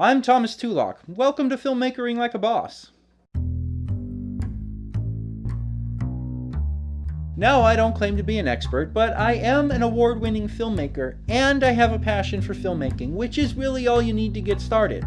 I'm Thomas Tulak. Welcome to Filmmakering Like a Boss. No, I don't claim to be an expert, but I am an award-winning filmmaker, and I have a passion for filmmaking, which is really all you need to get started.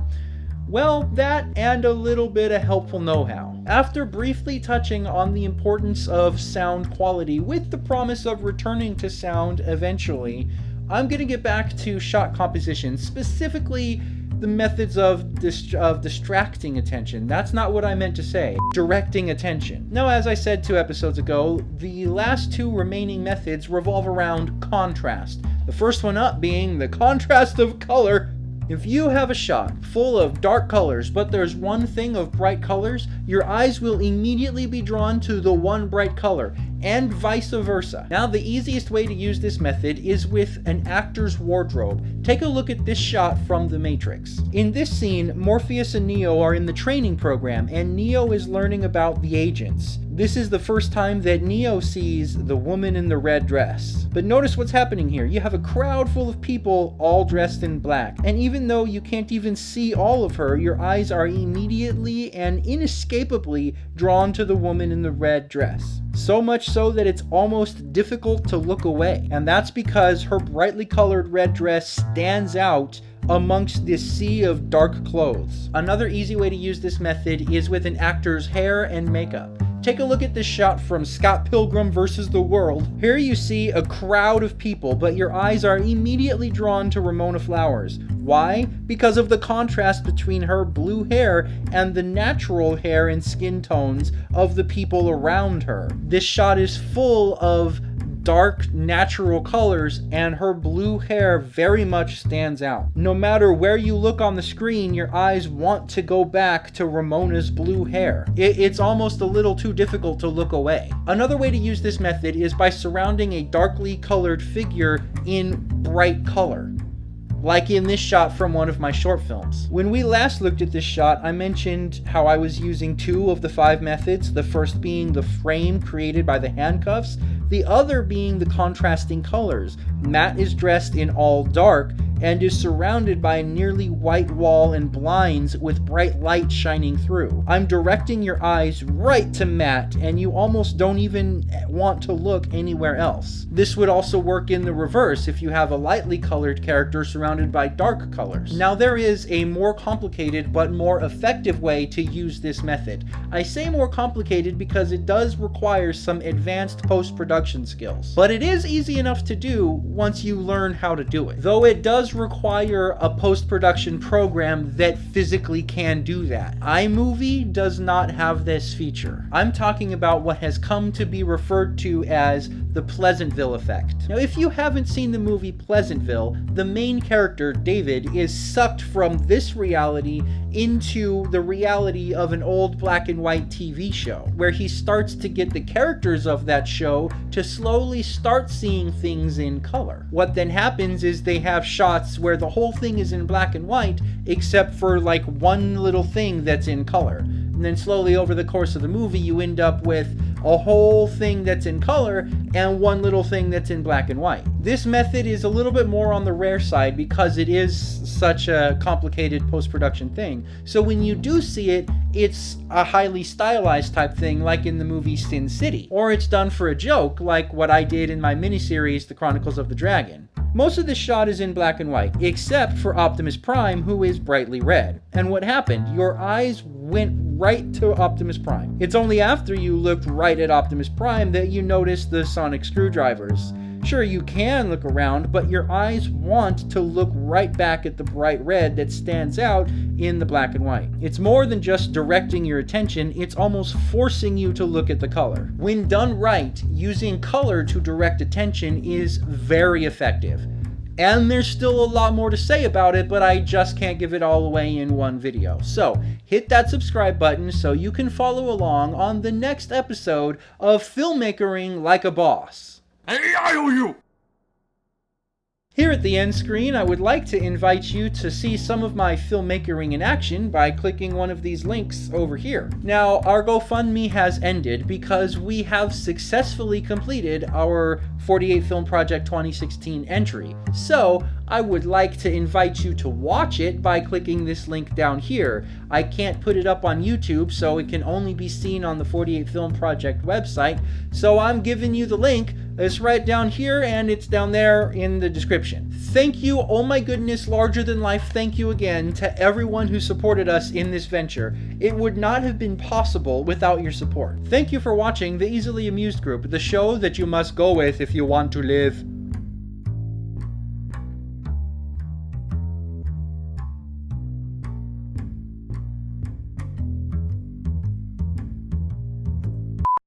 Well, that and a little bit of helpful know-how. After briefly touching on the importance of sound quality with the promise of returning to sound eventually, I'm going to get back to shot composition, specifically the methods of distracting attention. That's not what I meant to say. Directing attention. Now, as I said 2 episodes ago, the last 2 remaining methods revolve around contrast. The first one up being the contrast of color. If you have a shot full of dark colors, but there's one thing of bright colors, your eyes will immediately be drawn to the one bright color, and vice versa. Now, the easiest way to use this method is with an actor's wardrobe. Take a look at this shot from The Matrix. In this scene, Morpheus and Neo are in the training program, and Neo is learning about the agents. This is the first time that Neo sees the woman in the red dress. But notice what's happening here. You have a crowd full of people all dressed in black, and even though you can't even see all of her, your eyes are immediately and inescapably drawn to the woman in the red dress. So much so that it's almost difficult to look away. And that's because her brightly colored red dress stands out amongst this sea of dark clothes. Another easy way to use this method is with an actor's hair and makeup. Take a look at this shot from Scott Pilgrim vs. the World. Here you see a crowd of people, but your eyes are immediately drawn to Ramona Flowers. Why? Because of the contrast between her blue hair and the natural hair and skin tones of the people around her. This shot is full of dark natural colors, and her blue hair very much stands out. No matter where you look on the screen, your eyes want to go back to Ramona's blue hair. It's almost a little too difficult to look away. Another way to use this method is by surrounding a darkly colored figure in bright color, like in this shot from one of my short films. When we last looked at this shot, I mentioned how I was using 2 of the 5 methods, the first being the frame created by the handcuffs, the other being the contrasting colors. Matt is dressed in all dark and is surrounded by a nearly white wall and blinds with bright light shining through. I'm directing your eyes right to Matt, and you almost don't even want to look anywhere else. This would also work in the reverse if you have a lightly colored character surrounded by dark colors. Now, there is a more complicated but more effective way to use this method. I say more complicated because it does require some advanced post-production skills, but it is easy enough to do once you learn how to do it. Though it does require a post-production program that physically can do that. iMovie does not have this feature. I'm talking about what has come to be referred to as the Pleasantville Effect. Now, if you haven't seen the movie Pleasantville, the main character, David, is sucked from this reality into the reality of an old black and white TV show, where he starts to get the characters of that show to slowly start seeing things in color. What then happens is they have shots where the whole thing is in black and white, except for like one little thing that's in color. And then slowly over the course of the movie, you end up with a whole thing that's in color and one little thing that's in black and white. This method is a little bit more on the rare side because it is such a complicated post-production thing. So when you do see it, it's a highly stylized type thing like in the movie Sin City. Or it's done for a joke like what I did in my miniseries, The Chronicles of the Dragon. Most of this shot is in black and white, except for Optimus Prime, who is brightly red. And what happened? Your eyes went right to Optimus Prime. It's only after you looked right at Optimus Prime that you noticed the sonic screwdrivers. Sure, you can look around, but your eyes want to look right back at the bright red that stands out in the black and white. It's more than just directing your attention, it's almost forcing you to look at the color. When done right, using color to direct attention is very effective. And there's still a lot more to say about it, but I just can't give it all away in one video. So, hit that subscribe button so you can follow along on the next episode of Filmmakering Like a Boss. Here at the end screen, I would like to invite you to see some of my filmmakering in action by clicking one of these links over here. Now, our GoFundMe has ended because we have successfully completed our 48 Film Project 2016 entry. So, I would like to invite you to watch it by clicking this link down here. I can't put it up on YouTube, so it can only be seen on the 48 Film Project website, so I'm giving you the link. It's right down here, and it's down there in the description. Thank you, oh my goodness, larger than life, thank you again to everyone who supported us in this venture. It would not have been possible without your support. Thank you for watching The Easily Amused Group, the show that you must go with if you want to live.